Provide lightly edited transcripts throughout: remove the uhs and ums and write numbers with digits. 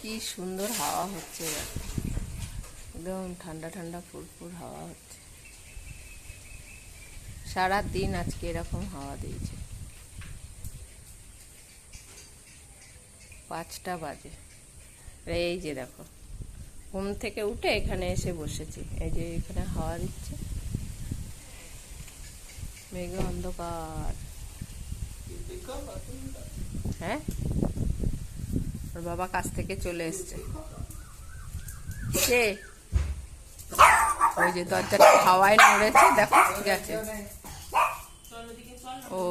কি সুন্দর হাওয়া হচ্ছে, একদম ঠান্ডা ঠান্ডা ফুরফুর হাওয়া হচ্ছে। সারা দিন আজকে এরকম হাওয়া দিয়েছে। 5টা বাজে। এই যে দেখো, ঘুম থেকে উঠে এখানে এসে বসেছি। এই যে এখানে হাওয়া দিচ্ছে, মেঘে অন্ধকার। হ্যাঁ, ওর বাবা কাছ থেকে চলে এসছে। কে? ওই যে দরজাটা হাওয়ায় নড়েছে, দেখো গেছে। ও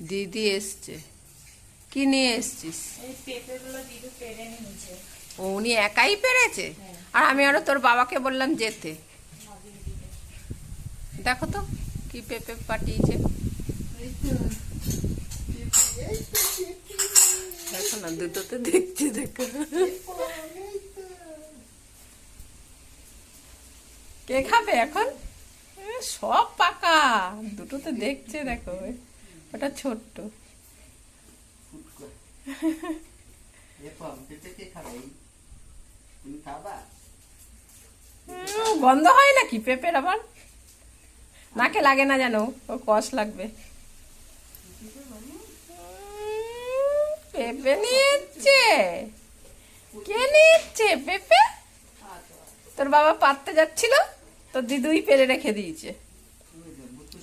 দিদি এসছে। কি নিয়ে এসছিস? ও, উনি একাই পেরেছে? আর আমি আরো তোর বাবাকে বললাম যেতে। দেখো তো কি পেঁপে পাঠিয়েছে, দেখো না, দুটোতে দেখছি। দেখো কে খাবে এখন? সব পাকা, দুটোতে দেখছে। দেখো ওটা ছোট্ট। গন্ধ হয় নাকি পেঁপের? আবার নাকে লাগে না যেন, ওর কষ লাগবে। পেঁপে নিচ্ছে? কে নিচ্ছে পেঁপে? তোর বাবা পাততে যাচ্ছিল, তোর দিদুই পেরে রেখে দিয়েছে।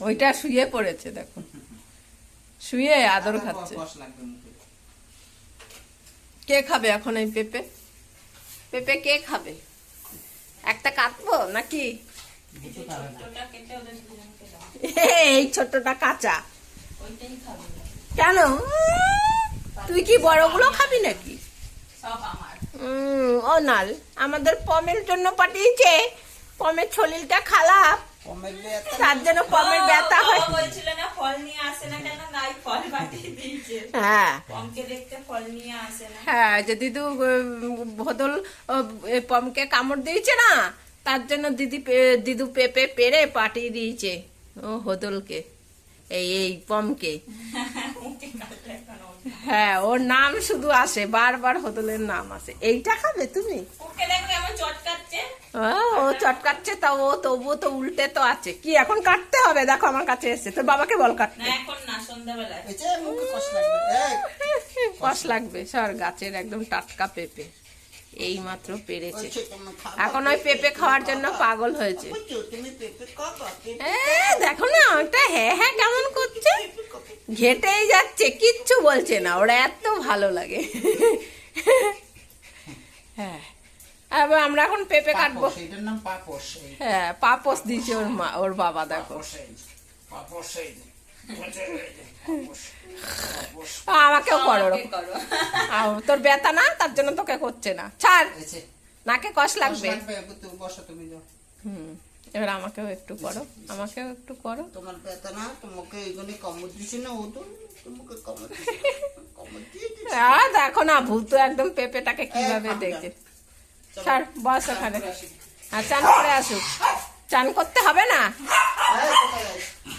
ওইটা শুয়ে পড়েছে, দেখো শুয়ে আদর খাচ্ছে। কে খাবে এখন এই পেঁপে? পেঁপে কে খাবে? একটা কাটবো নাকি? এই ছোটটা কাঁচা কেন? তুই কি বড়গুলো খাবি নাকি? ও নাল, আমাদের পমের জন্য পাঠিয়েছে। পমের শরীরটা খারাপ, তার জন্য পমের ব্যথা হয়। হ্যাঁ, যে দিদু ভদল পমকে কামড় দিয়েছে না, তার জন্য দিদু পেঁপে পেরে পাঠিয়ে দিয়েছে ও হদলকে, এই পমকে। হ্যাঁ, ওর নাম শুধু আসে, বারবার হদলের নাম আসে। এইটা খাবে তুমি? ও চটকাচ্ছে, তা ও তবুও তো উল্টে তো আছে। কি এখন কাটতে হবে? দেখো আমার কাছে এসছে, তোর বাবাকে বল কাটতে। কষ লাগবে। সর, গাছের একদম টাটকা পেঁপে, এই মাত্র পেরেছে। এখন ওই পেঁপে খাওয়ার জন্য পাগল হয়েছে। দেখো না ওটা হ্যাঁ হ্যাঁ কেমন করছে, ঘেটেই যাচ্ছে, কিচ্ছু বলছে না। ওরা এত ভালো লাগে। হ্যাঁ, এবার আমরা এখন পেঁপে কাটবো। হ্যাঁ, পাপোশ দিয়েছে ওর মা, ওর বাবা। দেখো আমাকেও করো, তোর ব্যথা না, তার জন্য তোকে করছে না। ছাড়, নাকে কষ লাগবে। এবার আমাকেও একটু করো, আমাকেও একটু করো। তোমার ব্যথা না, তোমাকে এইগুলি কামড় দিছে না, ও তো তোমাকে কামড় দিছে। দেখো না, ভূত একদম পেঁপেটাকে কিভাবে দেখছে। ছাড়, বস ওখানে। আর চান করে আসুক। চান করতে হবে না?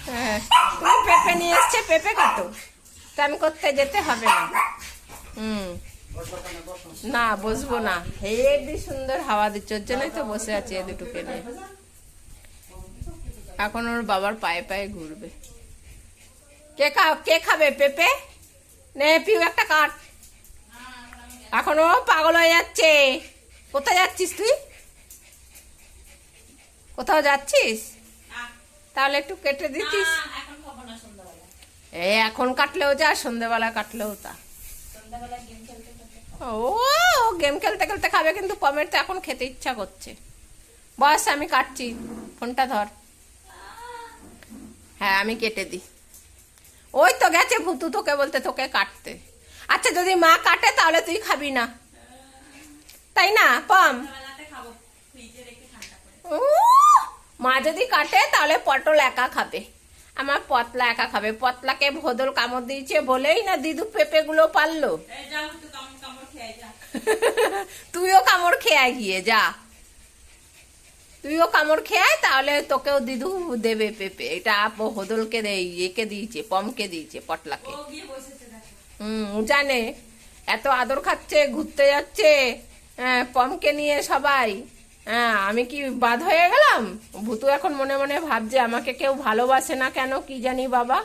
হ্যাঁ, তুমি পেঁপে নিয়ে এসছে, পেঁপে কাটো, চান করতে যেতে হবে না। না, বসবো না। হেবি সুন্দর হাওয়া দিচ্ছে, ওর জন্যই তো বসে আছি এ দুটোকে নিয়ে। এখন ওর বাবার পায়ে পায়ে ঘুরবে। কে খাবে পেঁপে? নে পিউ, একটা কাট। এখন ও পাগল হয়ে যাচ্ছে। কোথায় যাচ্ছিস তুই? কোথাও যাচ্ছিস? তাহলে একটু কেটে দিচ্ছিস। এখন কাটলেও যা, সন্ধ্যেবেলা কাটলেও তা। ও গেম খেলতে খেলতে খাবে, কিন্তু পমের তো এখন খেতে ইচ্ছা করছে। বস, আমি কাটছি, ফোনটা ধর। হ্যাঁ, আমি কেটে দিই। ওই তো গেছে ভুতু তোকে বলতে, তোকে কাটতে। আচ্ছা, যদি মা কাটে তাহলে তুই খাবি না, তাই না পম? মা যদি কাটে তাহলে পটল একা খাবে, আমার পতলা একা খাবে। পতলাকে ভদল কামড় দিয়েছে বলেই না দিদু পেঁপে গুলো পারলো। তুইও কামড় খেয়ে গিয়ে যা, তুইও কামড় খেয়ে, তাহলে তোকেও দিদু দেবে পেঁপে। এটা হদলকে একে দিয়েছে, পমকে দিয়েছে, পটলাকে। জানে এত আদর খাচ্ছে, ঘুরতে যাচ্ছে, হ্যাঁ, পমকে নিয়ে সবাই। হ্যাঁ, আমি কি বাদ হয়ে গেলাম? ভূতু এখন মনে মনে ভাবছে আমাকে কেউ ভালোবাসে না কেন, কি জানি বাবা।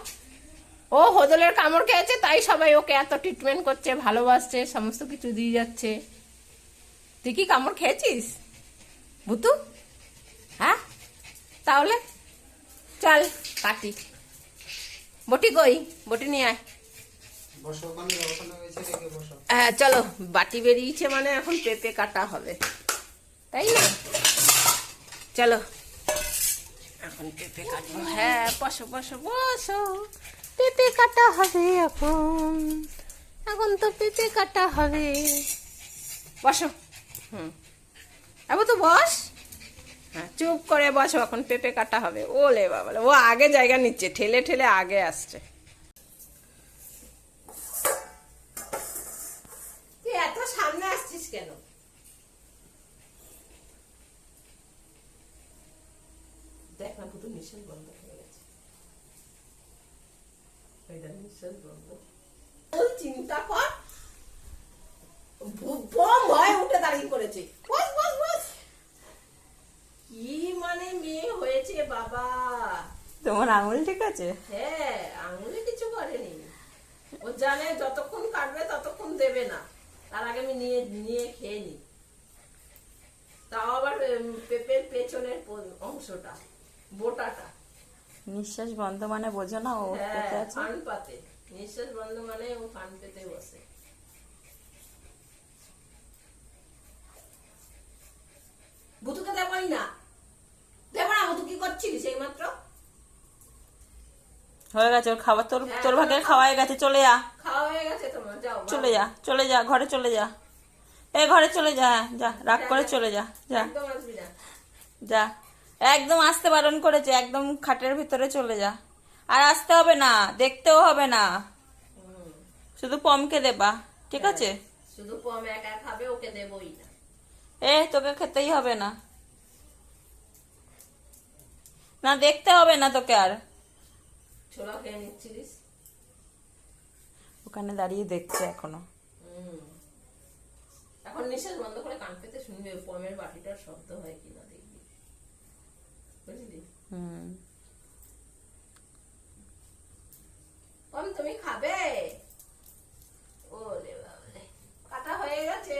ও হোদলের কামড় খেয়েছে, তাই সবাই ওকে এত ট্রিটমেন্ট করছে, ভালোবাসছে, সমস্ত কিছু দিয়ে যাচ্ছে। তুই কি কামড় খেয়েছিস ভূতু? হ্যাঁ, তাহলে চল কাটি। বটি কই? বটি নিয়ে আয়। হ্যাঁ চলো, বাটি বেরিয়েছে মানে এখন পেঁপে কাটা হবে, তাই না? চলো এখন পেঁপে কাটবো। হ্যাঁ, বসো বসো বসো, পেঁপে কাটা হবে এখন। এখন তো পেঁপে কাটা হবে। বসো। তো বস। হ্যাঁ, চুপ করে বসো, এখন পেঁপে কাটা হবে। ওলে বাবা, ও আগে জায়গা নিচ্ছে, ঠেলে ঠেলে আগে আসছে। তুই এত সামনে আসছিস কেন? দেখ না, পুরো নিঃশ্বাস বন্ধ হয়ে গেছে। নিঃশ্বাস বন্ধ। চিন্তা কর, ভয় উঠে দাঁড়িয়ে পড়েছে। বস বস বস। কি মানে মেয়ে হয়েছে বাবা? তোমার আঙুল ঠিক আছে? হ্যাঁ, আঙুলে কিছু করেনি। ও জানে যতক্ষণ কাটবে ততক্ষণ দেবে না, তার আগে আমি নিয়ে নিয়ে খেয়ে নি। তাও আবার পেঁপের পেছনের অংশটা, বোটাটা। নিঃশ্বাস বন্ধ মানে বোঝো না ও হ্যাঁ, পেতে আছে। কান পাতে। নিঃশ্বাস বন্ধ মানে ও কান পেতে বসে। ভুতুকে দেবই না, দেব না। ভুতু কি করছিলি সেই মাত্র? হয়ে গেছে ওর খাবার, তোর হ্যাঁ, তোর ভাগে খাওয়া হয়ে গেছে, চলে যা। খাওয়া হয়ে গেছে তোমার, যাও চলে যা, চলে যা, ঘরে চলে যা। ঘরে চলে যা, যা, রাগ করে চলে যা, যা একদম আসবি না। যা। একদম আসতে বারণ করেছে, একদম খাটের ভিতরে চলে যা। আর আসতে হবে না, দেখতেও হবে না, শুধু পমকে দেবা, ঠিক আছে? শুধু পম একা খাবে, ওকে দেবই না। তোকে খেতেই হবে না, না দেখতে হবে না তোকে আর। ছোলা খেয়ে নিচ্ছিলিস? ওখানে দাঁড়িয়ে দেখছে এখনো। এখন নিঃশ্বাস বন্ধ করে কান পেতে শুনবে পমের বাটিটার শব্দ হয় কিনা, দেখবি, বুঝলি? পম তুমি খাবে? ওলে বাবালে, কাটা হয়ে গেছে,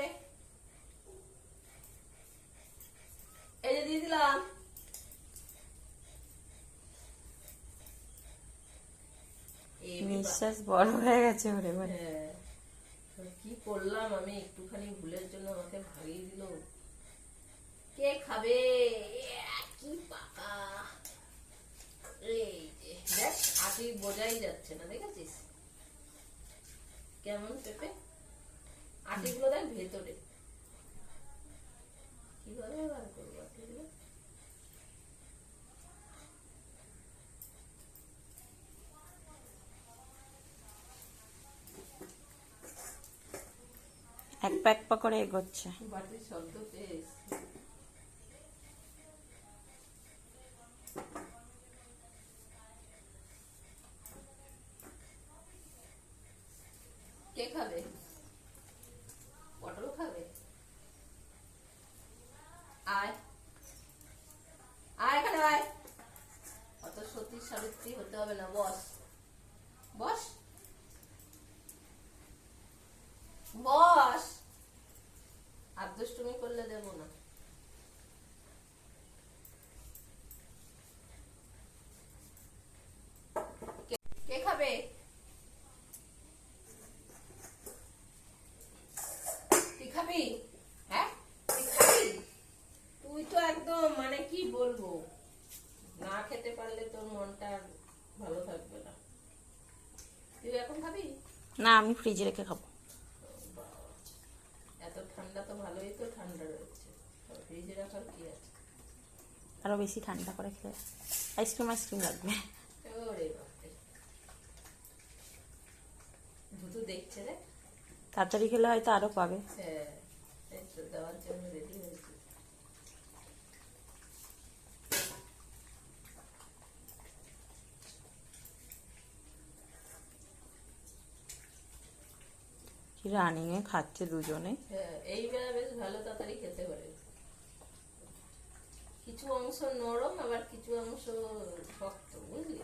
এই যে দিয়ে দিলাম। নিঃশ্বাস বড় হয়ে গেছে ওরে মানে। হ্যাঁ, কি করলাম আমি, একটুখানি ভুলের জন্য আমাকে ভাগিয়ে দিল। কে খাবে? কি পাকা! এই যে দেখ, আটি বোঝাই যাচ্ছে না, দেখেছিস কেমন পেঁপে? আটিগুলো দেখ ভেতরে। কিভাবে বার করবো আটিগুলো? এক পা এক পা করে এগোচ্ছে। বাটির শব্দ পেয়েছি। কে খাবে? পটল খাবে? আয় আয়, এখানে আয়। অত সতী সাবিত্রী হতে হবে না, বস বস বস। আর দুষ্টুমি করলে দেবো না। কে খাবে? তুই খাবি? হ্যাঁ, তুই খাবি? তুই তো একদম মানে কি বলবো, না খেতে পারলে তোর মনটা ভালো থাকবে না। তুই এখন খাবি? না, আমি ফ্রিজে রেখে খাবো। এত ঠান্ডা তো ভালোই তো ঠান্ডা রয়েছে, ফ্রিজে রাখার কি আছে? আরো বেশি ঠান্ডা করে খেলে আইসক্রিম আইসক্রিম লাগবে। ওরে বাপরে, ভুতু দেখছে রে। তাড়াতাড়ি খেলে হয়তো আরো পাবে। হ্যাঁ, এই তো দেওয়ার জন্য রেডি হয়েছে। কি রানিং এ খাচ্ছে দুজনে। হ্যাঁ, এইবার বেশ ভালো তাড়াতাড়ি খেতে পারে। কিছু অংশ নরম আবার কিছু অংশ শক্ত, বুঝলি?